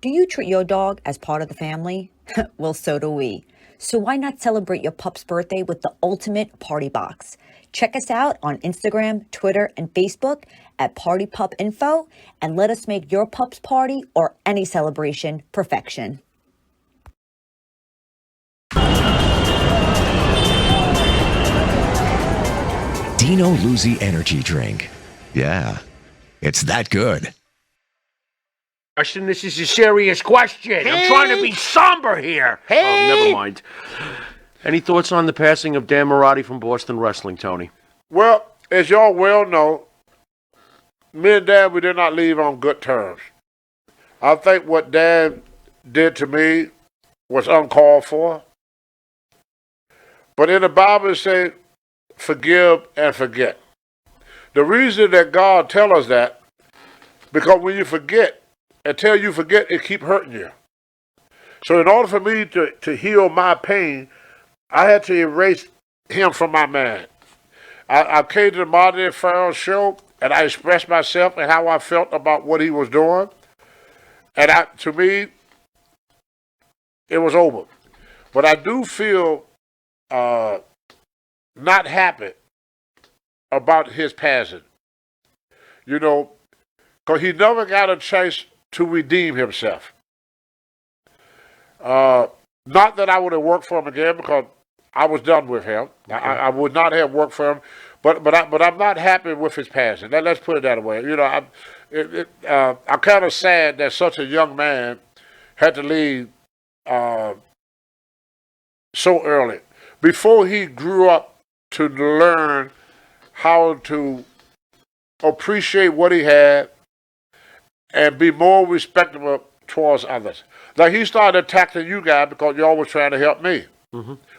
Do you treat your dog as part of the family? Well, so do we. So why not celebrate your pup's birthday with the ultimate party box? Check us out on Instagram, Twitter, and Facebook at Party Pup Info, and let us make your pup's party or any celebration perfection. Dino Luzzi Energy Drink. Yeah, it's that good. This is a serious question. Hey. I'm trying to be somber here. Hey. Oh, never mind. Any thoughts on the passing of Dan Mirade from Boston Wrestling, Tony? Well, as y'all well know, me and Dan, we did not leave on good terms. I think what Dan did to me was uncalled for. But in the Bible, it says, forgive and forget. The reason that God tells us that, because when you forget, until you forget, it keep hurting you. So in order for me to heal my pain, I had to erase him from my mind. I came to the Marty Farrell show, and I expressed myself and how I felt about what he was doing. And to me, it was over. But I do feel not happy about his passing. You know, because he never got a chance to redeem himself. Not that I would have worked for him again, because I was done with him. I would not have worked for him, but I'm not happy with his passing. Let's put it that way. You know, I'm kind of sad that such a young man had to leave so early, before he grew up to learn how to appreciate what he had and be more respectable towards others. Like, he started attacking you guys because y'all was trying to help me,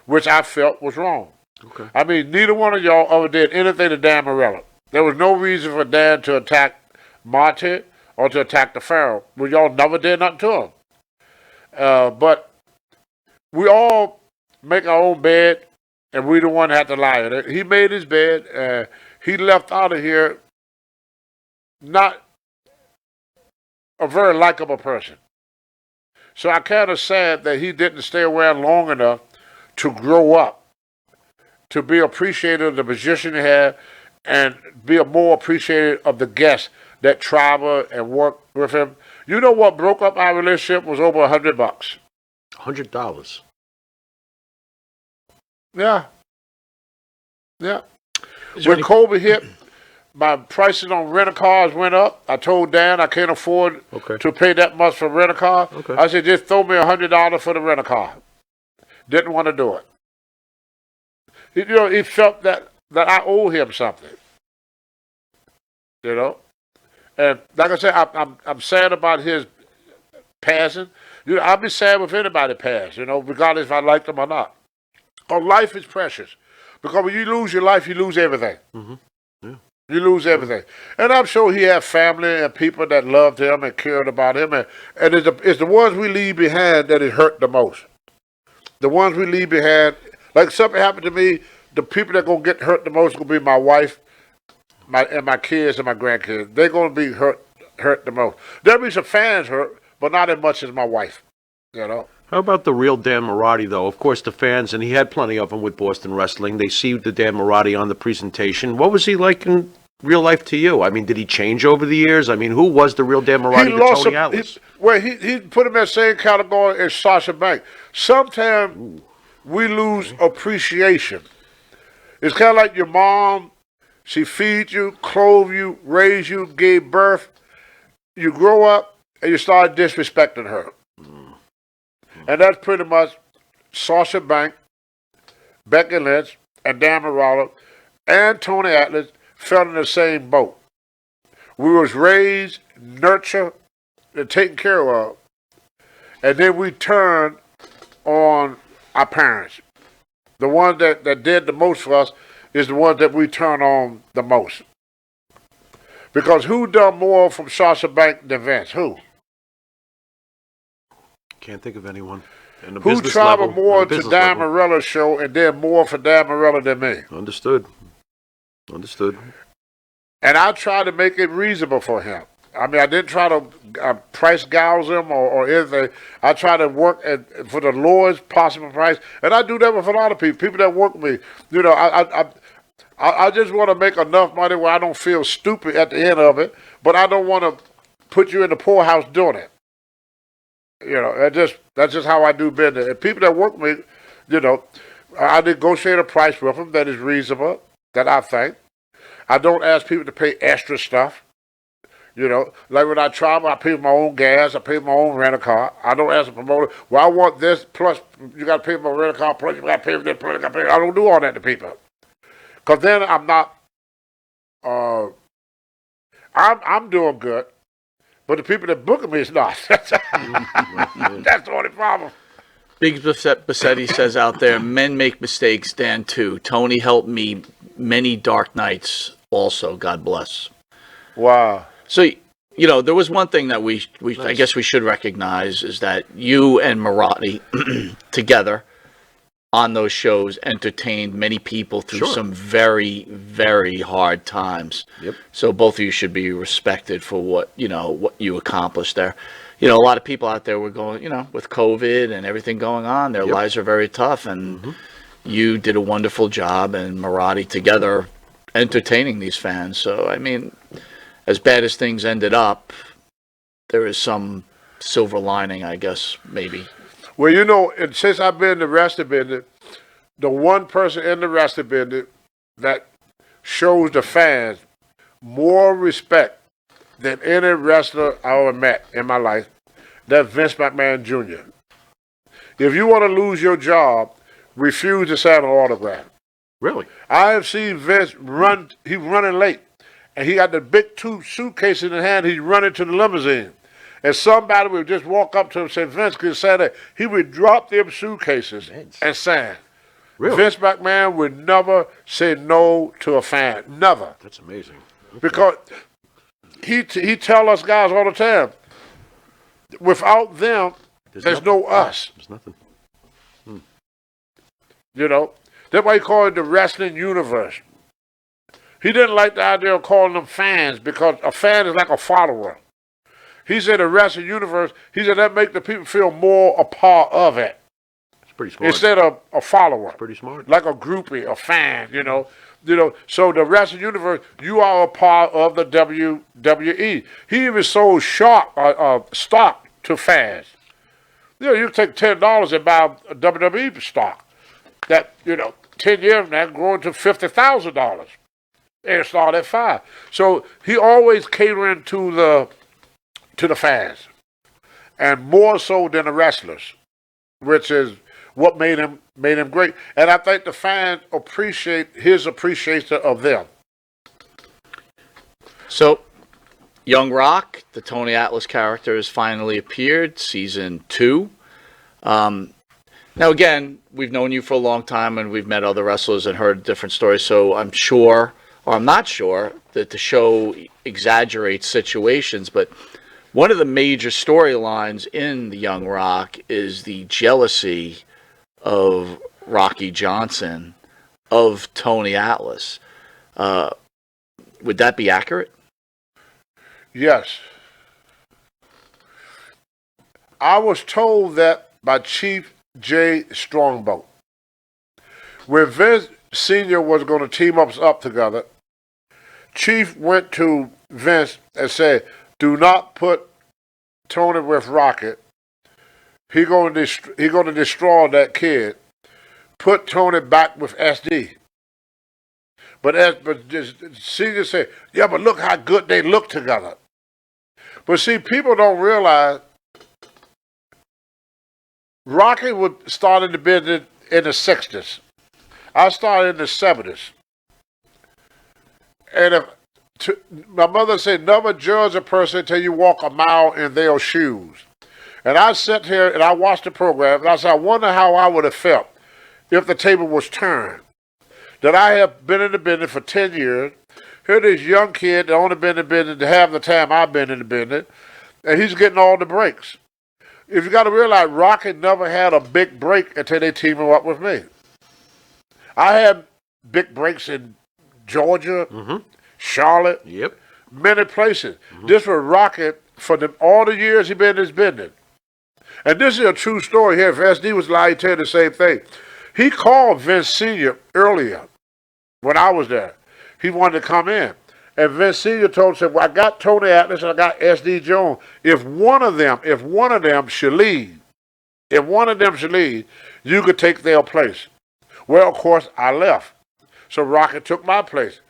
which I felt was wrong. Okay. I mean, neither one of y'all ever did anything to Dan Mirade. There was no reason for Dan to attack Marty or to attack the Pharaoh. Well, y'all never did nothing to him. But we all make our own bed, and we the one had to lie in it. He made his bed. He left out of here not a very likable person. So I kind of sad that he didn't stay around long enough to grow up, to be appreciative of the position he had, and be more appreciative of the guests that travel and work with him. You know what broke up our relationship was over $100. $100. Yeah. When COVID hit, my prices on rent-a-cars went up. I told Dan I can't afford to pay that much for rent-a-car. Okay. I said, just throw me $100 for the rent-a-car. Didn't want to do it. He felt that I owe him something. You know? And like I said, I'm sad about his passing. I'll be sad if anybody passed, regardless if I like them or not. Because life is precious. Because when you lose your life, you lose everything. Mm-hmm. Yeah. You lose everything. And I'm sure he had family and people that loved him and cared about him. And it's the ones we leave behind that it hurt the most. The ones we leave behind, like something happened to me, the people that going to get hurt the most are going to be my wife and my kids and my grandkids. They're going to be hurt the most. There'll be some fans hurt, but not as much as my wife, How about the real Dan Mirade, though? Of course, the fans, and he had plenty of them with Boston Wrestling, they see the Dan Mirade on the presentation. What was he like in real life to you? I mean, did he change over the years? I mean, who was the real Dan Mirade to Tony Atlas? He put him in the same category as Sasha Banks. Sometimes we lose appreciation. It's kind of like your mom. She feeds you, clothed you, raised you, gave birth. You grow up, and you start disrespecting her. And that's pretty much Sasha Banks, Becky Lynch, and Dan Mirade, and Tony Atlas fell in the same boat. We was raised, nurtured, and taken care of. And then we turned on our parents. The ones that did the most for us is the ones that we turn on the most. Because who done more from Sasha Banks than Vince? Who? Can't think of anyone. Who traveled more to Dan Mirella's show and did more for Dan Mirade than me? Understood. And I tried to make it reasonable for him. I mean, I didn't try to price gouge them or anything. I try to work for the lowest possible price, and I do that with a lot of people that work with me. You know, I just want to make enough money where I don't feel stupid at the end of it, but I don't want to put you in the poorhouse doing it. You know, that's just how I do business. And people that work with me, you know, I negotiate a price with them that is reasonable, that I think. I don't ask people to pay extra stuff. You know, like when I travel, I pay my own gas, I pay my own rental car. I don't ask a promoter, well, I want this, plus you got to pay my rental car, plus you got to pay for this, plus you got to pay. I don't do all that to people. Because then I'm not, I'm doing good, but the people that book me is not. That's the only problem. Big Bassetti says out there, men make mistakes, Dan too. Tony helped me many dark nights also, God bless. Wow. So, you know, there was one thing that we nice. I guess we should recognize is that you and Mirade together on those shows entertained many people through some very, very hard times. Yep. So both of you should be respected for what you accomplished there. You know, a lot of people out there were going, you know, with COVID and everything going on, their lives are very tough, and you did a wonderful job, and Mirade together entertaining these fans. So, I mean, as bad as things ended up, there is some silver lining, I guess, maybe. Well, you know, and since I've been in the wrestling business, the one person in the wrestling business that shows the fans more respect than any wrestler I ever met in my life, that's Vince McMahon Jr. If you want to lose your job, refuse to sign an autograph. Really? I have seen Vince run, he's running late, and he got the big two suitcases in his hand, he's running to the limousine. And somebody would just walk up to him and say, Vince, can you sign that? He would drop them suitcases and sign. Really? Vince McMahon would never say no to a fan. Never. That's amazing. Okay. Because he tell us guys all the time, without them, there's no us. There's nothing. You know? That's why he called it the wrestling universe. He didn't like the idea of calling them fans because a fan is like a follower. He said the wrestling universe, he said that make the people feel more a part of it. It's pretty smart. Instead of a follower. It's pretty smart. Like a groupie, a fan, you know. So the wrestling universe, you are a part of the WWE. He even sold stock to fans. You know, you take $10 and buy a WWE stock. That, 10 years from now, growing to $50,000. And start at $5. So he always catering to the fans. And more so than the wrestlers, which is what made him great. And I think the fans appreciate his appreciation of them. So, Young Rock, the Tony Atlas character, has finally appeared, season 2. Now, again, we've known you for a long time, and we've met other wrestlers and heard different stories, so I'm sure, or I'm not sure, that the show exaggerates situations, but one of the major storylines in the Young Rock is the jealousy of Rocky Johnson of Tony Atlas. Would that be accurate? Yes. I was told that by Chief J. Strongbow. When Vince Sr. was going to team us up together, Chief went to Vince and said, do not put Tony with Rocket. He going to destroy that kid. Put Tony back with SD. But Senior said, yeah, but look how good they look together. But see, people don't realize Rocky would start in the business in the 60s. I started in the 70s. And my mother said, never judge a person until you walk a mile in their shoes. And I sat here and I watched the program and I said, I wonder how I would have felt if the table was turned. That I have been in the business for 10 years. Here this young kid that only been in the business half the time I've been in the business. And he's getting all the breaks. If you got to realize, Rocky never had a big break until they teamed him up with me. I had big breaks in Georgia, Charlotte, many places. This was Rocky for all the years he been in this business. And this is a true story here. If SD was lying, he'd tell you the same thing. He called Vince Sr. earlier when I was there. He wanted to come in. And Vince Sr. told him, said, well, I got Tony Atlas and I got SD Jones. If one of them should leave, you could take their place. Well, of course, I left. So Rocket took my place.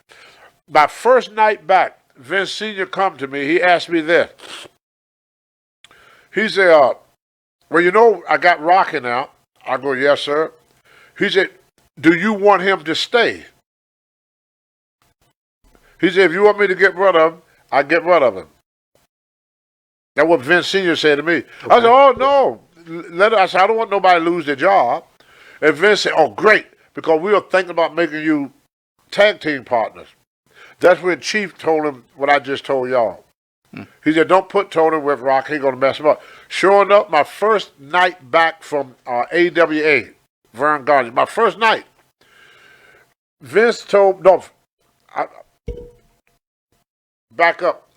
My first night back, Vince Sr. come to me. He asked me this. He said, well, you know, I got Rocket now. I go, yes, sir. He said, do you want him to stay? He said, if you want me to get rid of him, I get rid of him. That's what Vince Sr. said to me. Okay. I said, oh, no. I said, I don't want nobody to lose their job. And Vince said, oh, great, because we were thinking about making you tag team partners. That's when Chief told him what I just told y'all. He said, don't put Tony with Rock. He's going to mess him up. Sure enough, my first night back from AWA, Vern Gardner, my first night, Vince told, back up.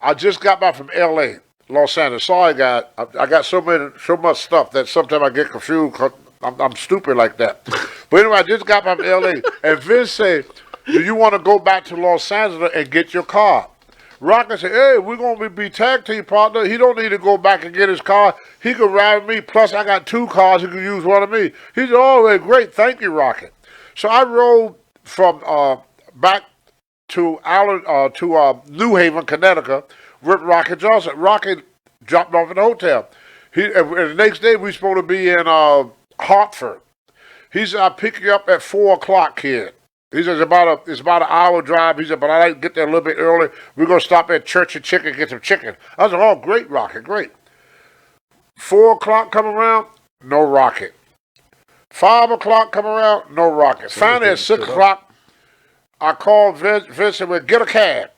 I just got back from L.A., Los Angeles. Sorry, guys. I got so much stuff that sometimes I get confused because I'm stupid like that. But anyway, I just got back from L.A. And Vince said, do you want to go back to Los Angeles and get your car? Rocket said, hey, we're going to be tag team partner. He don't need to go back and get his car. He could ride with me. Plus, I got 2 cars. He could use one of me. He said, oh, great. Thank you, Rocket. So I rode from back to New Haven, Connecticut with Rocket Johnson. Rocket dropped off in the hotel. And the next day, we were supposed to be in Hartford. He said, I'll pick you up at 4 o'clock, kid. He says, it's about an hour drive. He said, but I like to get there a little bit early. We're going to stop at Church and Chicken, get some chicken. I said, oh, great, Rocket, great. 4 o'clock come around, no Rocket. 5 o'clock come around, no Rocket. Finally, at 6 o'clock, I called Vince and went, get a cab.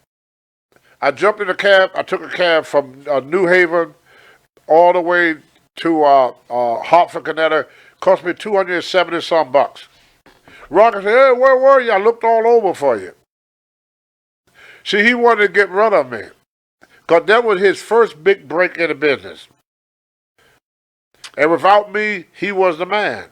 I jumped in the cab. I took a cab from New Haven all the way to Hartford, Connecticut. Cost me $270-some bucks. Rocket said, hey, where were you? I looked all over for you. See, he wanted to get rid of me. Because that was his first big break in the business. And without me, he was the man.